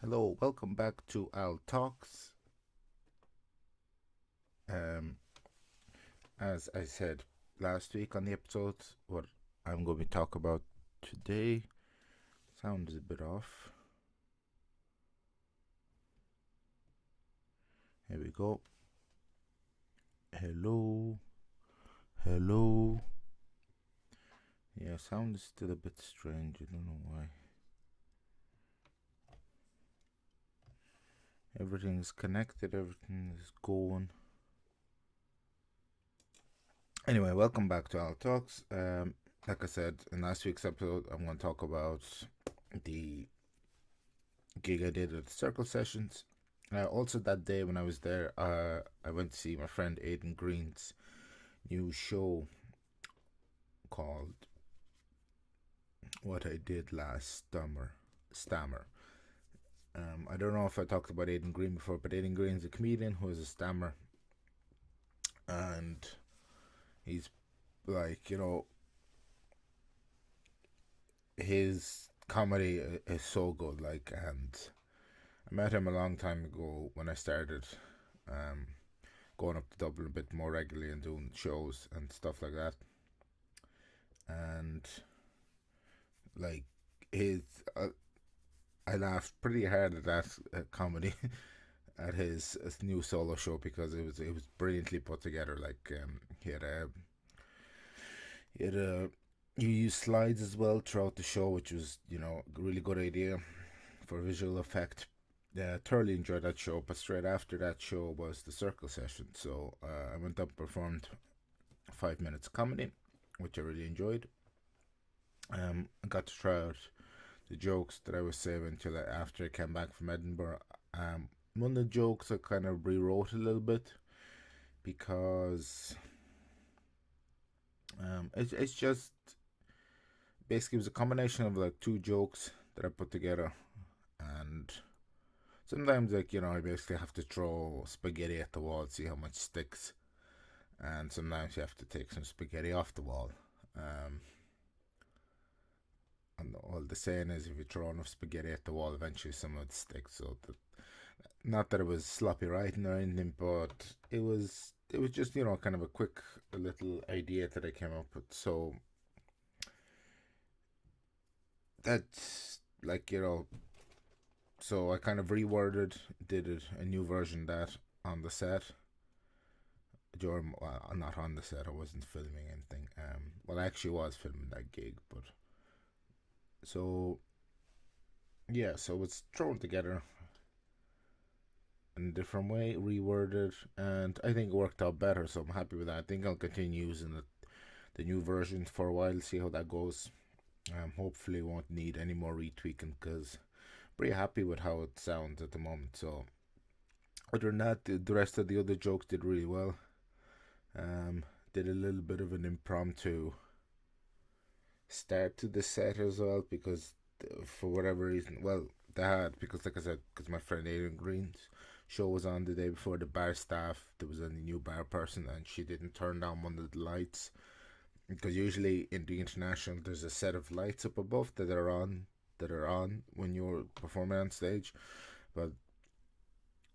Hello, welcome back to Al Talks. Um, as I said last week on the episode, what I'm going to talk about today sound is a bit off. Here we go. Hello, hello. Yeah, sound is still a bit strange. I don't know why. Everything's connected. Everything is going. Anyway, welcome back to Al Talks. Like I said in last week's episode, I'm going to talk about the gig I did at the Circle Sessions. Also, that day when I was there, I went to see my friend Aidan Green's new show called What I Did Last Summer. Stammer. I don't know if I talked about Aidan Green before, but Aidan Green's a comedian who is a stammer, and he's like, his comedy is so good. Like, and I met him a long time ago when I started um, going up to Dublin a bit more regularly and doing shows and stuff like that. And like his, I laughed pretty hard at that comedy at his new solo show because it was brilliantly put together. Like he had a you use slides as well throughout the show, which was a really good idea for visual effect. Yeah, thoroughly enjoyed that show. But straight after that show was the circle session, so I went up and performed 5 minutes comedy, which I really enjoyed. I got to try out the jokes that I was saving till after I came back from Edinburgh. One of the jokes I kind of rewrote a little bit because it's just basically it was a combination of like two jokes that I put together, and sometimes I basically have to throw spaghetti at the wall to see how much sticks, and sometimes you have to take some spaghetti off the wall. Um, and all the saying is, if you throw enough spaghetti at the wall, eventually some of it sticks. So not that it was sloppy writing or anything, but it was just kind of a quick little idea that I came up with. So that's so I kind of reworded, did it a new version of that on the set. During not on the set, I wasn't filming anything. Well, I actually was filming that gig, but so yeah, so it's thrown together in a different way, reworded, and I think it worked out better. So I'm happy with that. I think I'll continue using the new version for a while, see how that goes. Hopefully, won't need any more retweaking because pretty happy with how it sounds at the moment. So other than that, the rest of the other jokes did really well. Did a little bit of an impromptu start to the set as well because for whatever reason, well, they had because like I said, because my friend Aidan Green's show was on the day before, the bar staff, there was a new bar person and she didn't turn down one of the lights because usually in the international there's a set of lights up above that are on when you're performing on stage, but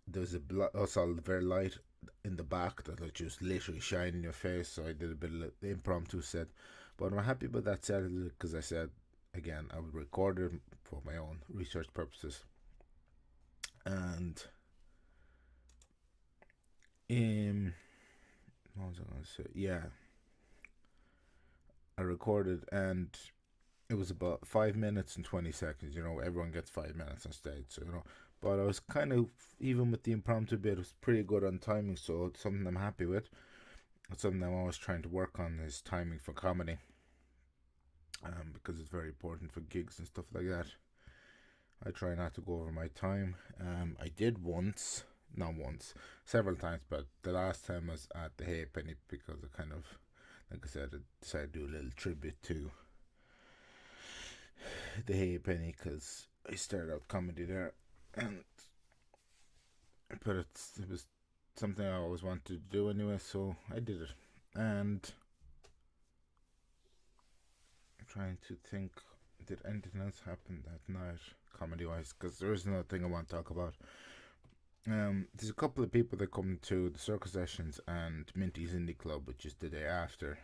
there's also a very light in the back that like just literally shine in your face. So I did a bit of the impromptu set, but I'm happy with that set because I said again I would record it for my own research purposes. And in what was I going to say? Yeah, I recorded and it was about 5 minutes and 20 seconds. Everyone gets 5 minutes on stage, so But I was kind of even with the impromptu bit, it was pretty good on timing. So it's something I'm happy with. It's something I'm always trying to work on is timing for comedy, because it's very important for gigs and stuff like that. I try not to go over my time. I did once, not once, several times, but the last time was at the Halfpenny because I kind of, like I said, I decided to do a little tribute to the Halfpenny because I started out comedy there, and but it was something I always wanted to do anyway, so I did it. And I'm trying to think did anything else happen that night, comedy wise? Because there is another thing I want to talk about. There's a couple of people that come to the circus sessions and Minty's Indie Club, which is the day after,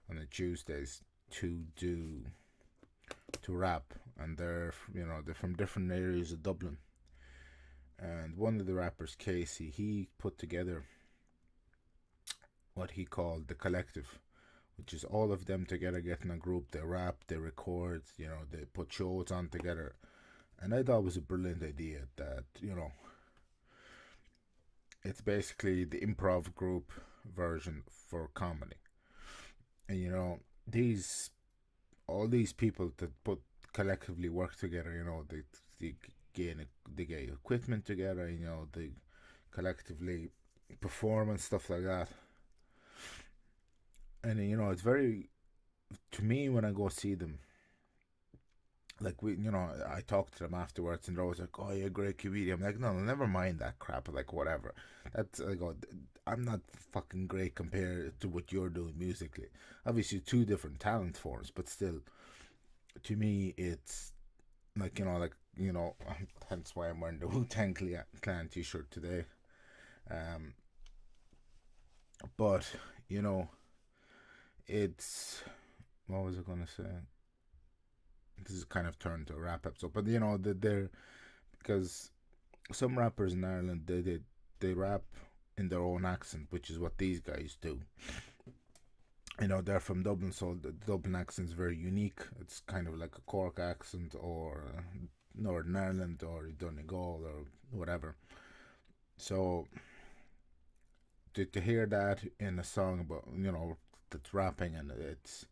on the Tuesdays, to do to rap, and they're from different areas of Dublin. And one of the rappers, Casey, he put together what he called the collective, which is all of them together getting a group. They rap, they record, they put shows on together. And I thought it was a brilliant idea that, it's basically the improv group version for comedy. And, these all these people that put collectively work together, they gain they get equipment together, they collectively perform and stuff like that. And it's very, to me, when I go see them, like I talk to them afterwards, and they're always like, "Oh, you're a great comedian." I'm like, "No, never mind that crap. Like, whatever. That's I go. I'm not fucking great compared to what you're doing musically. Obviously, two different talent forms, but still, to me, it's like hence why I'm wearing the Wu-Tang Clan t-shirt today. Um, but you know, it's what was I gonna say? This is kind of turned to a rap episode, but they're because some rappers in Ireland they rap in their own accent, which is what these guys do. They're from Dublin, so the Dublin accent is very unique. It's kind of like a Cork accent, or Northern Ireland, or Donegal, or whatever. So to hear that in a song about that's rapping, and it's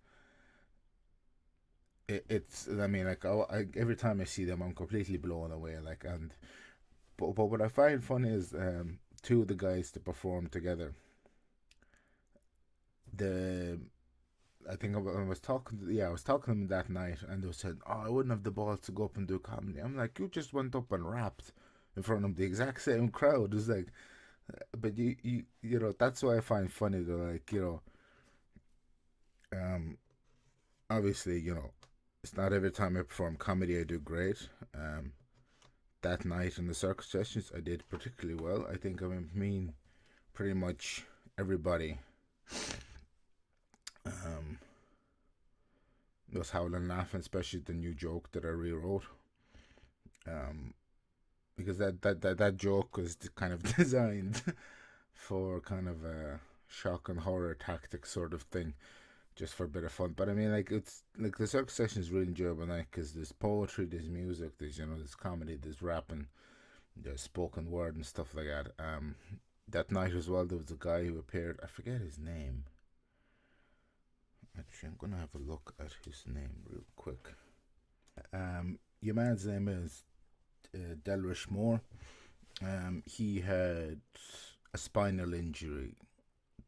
I mean, like, every time I see them, I'm completely blown away. Like, and but what I find funny is two of the guys that perform together. The I think I was talking. Yeah, I was talking to them that night, and they said, "Oh, I wouldn't have the balls to go up and do comedy." I'm like, "You just went up and rapped in front of the exact same crowd." It's like, but that's what I find funny. Though, like, um, obviously, it's not every time I perform comedy I do great. That night in the circus sessions, I did particularly well. I think, pretty much everybody um was howling and laughing, especially the new joke that I rewrote. Um, because that joke was kind of designed for kind of a shock and horror tactic sort of thing, just for a bit of fun. But I mean, like, it's like the circus session is really enjoyable night because there's poetry, there's music, there's comedy, there's rapping, there's spoken word and stuff like that. That night as well, there was a guy who appeared. I forget his name. Actually, I'm gonna have a look at his name real quick. Your man's name is Delrish Moore. He had a spinal injury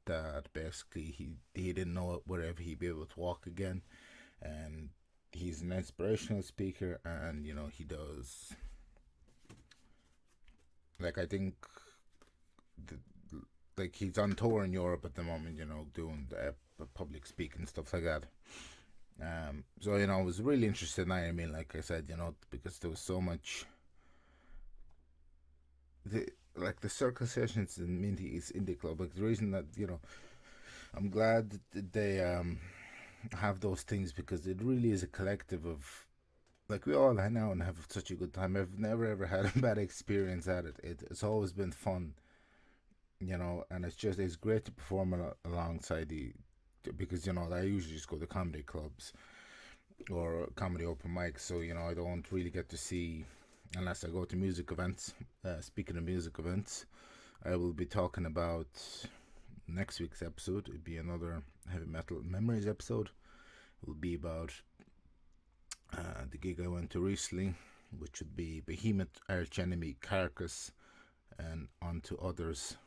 that basically he didn't know whether he'd be able to walk again, and he's an inspirational speaker, and he does, like, I think the, like, he's on tour in Europe at the moment, doing the public speaking stuff like that. So I was really interested in that. I mean, like I said, because there was so much the like the circus sessions in Minty's Indie Club. Like, the reason that I'm glad that they have those things, because it really is a collective of, like, we all hang out and have such a good time. I've never ever had a bad experience at it. It's always been fun, and it's great to perform alongside because I usually just go to comedy clubs or comedy open mics, so I don't really get to see, unless I go to music events. Speaking of music events, I will be talking about next week's episode. It'd be another heavy metal memories episode. It will be about the gig I went to recently, which would be Behemoth, Arch Enemy, Carcass, and on to others.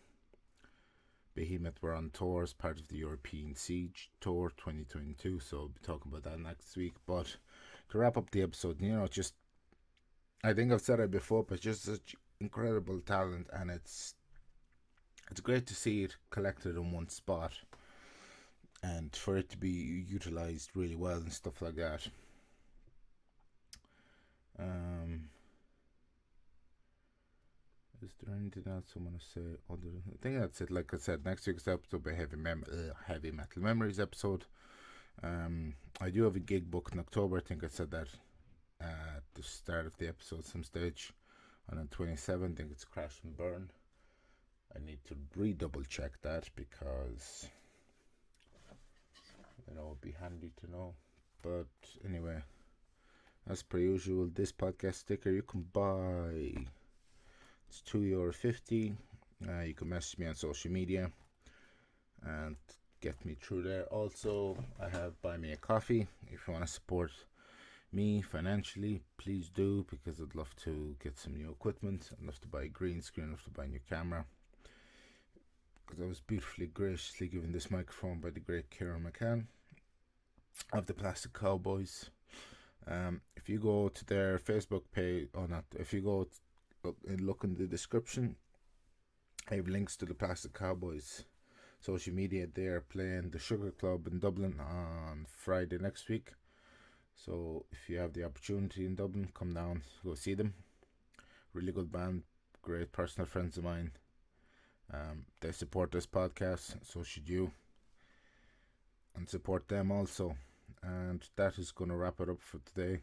Behemoth were on tour as part of the European Siege Tour 2022, so I'll be talking about that next week. But to wrap up the episode, just, I think I've said it before, but just such incredible talent, and it's great to see it collected in one spot, and for it to be utilized really well and stuff like that. Um, is there anything else I want to say? I think that's it. Like I said, next week's episode will be heavy metal memories episode. I do have a gig booked in October. I think I said that at the start of the episode, some stage. And on 27th, I think it's Crash and Burn. I need to redouble check that because it'd be handy to know. But anyway, as per usual, this podcast sticker you can buy. It's €2.50. You can message me on social media and get me through there. Also, I have Buy Me a Coffee. If you want to support me financially, please do, because I'd love to get some new equipment. I'd love to buy a green screen. I'd love to buy a new camera, because I was beautifully graciously given this microphone by the great Kieran McCann of the Plastic Cowboys. If you go to their Facebook page, or not, if you go and look in the description, I have links to the Plastic Cowboys social media. They are playing the Sugar Club in Dublin on Friday next week. So if you have the opportunity in Dublin, come down, go see them. Really good band, great personal friends of mine. They support this podcast, so should you. And support them also. And that is going to wrap it up for today.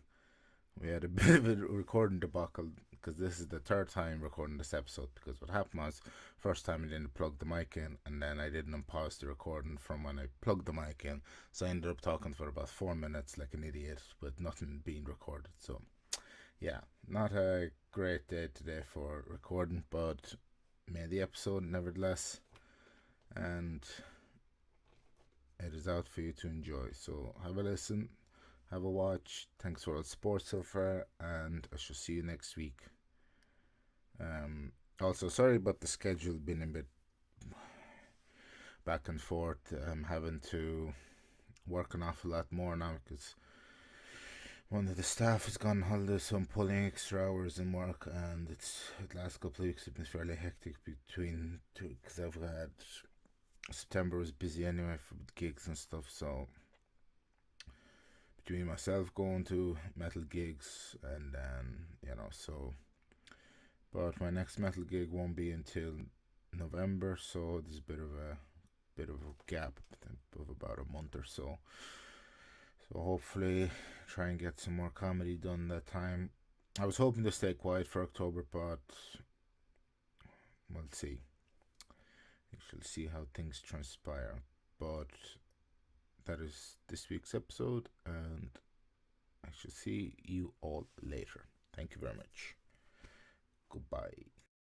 We had a bit of a recording debacle, because this is the third time recording this episode. Because what happened was, first time I didn't plug the mic in, and then I didn't unpause the recording from when I plugged the mic in. So I ended up talking for about 4 minutes like an idiot with nothing being recorded. So yeah, not a great day today for recording, but made the episode nevertheless, and it is out for you to enjoy. So have a listen, have a watch. Thanks for all the support so far, and I shall see you next week. Also, sorry about the schedule being a bit back and forth. I'm having to work an awful lot more now, because one of the staff has gone on holiday, so I'm pulling extra hours in work, and the last couple of weeks have been fairly hectic between two, because I've had September was busy anyway for gigs and stuff. So between myself going to metal gigs, and then so. But my next metal gig won't be until November, so there's a bit of a gap of about a month or so. So hopefully try and get some more comedy done that time. I was hoping to stay quiet for October, but we'll see. We shall see how things transpire. But that is this week's episode, and I shall see you all later. Thank you very much.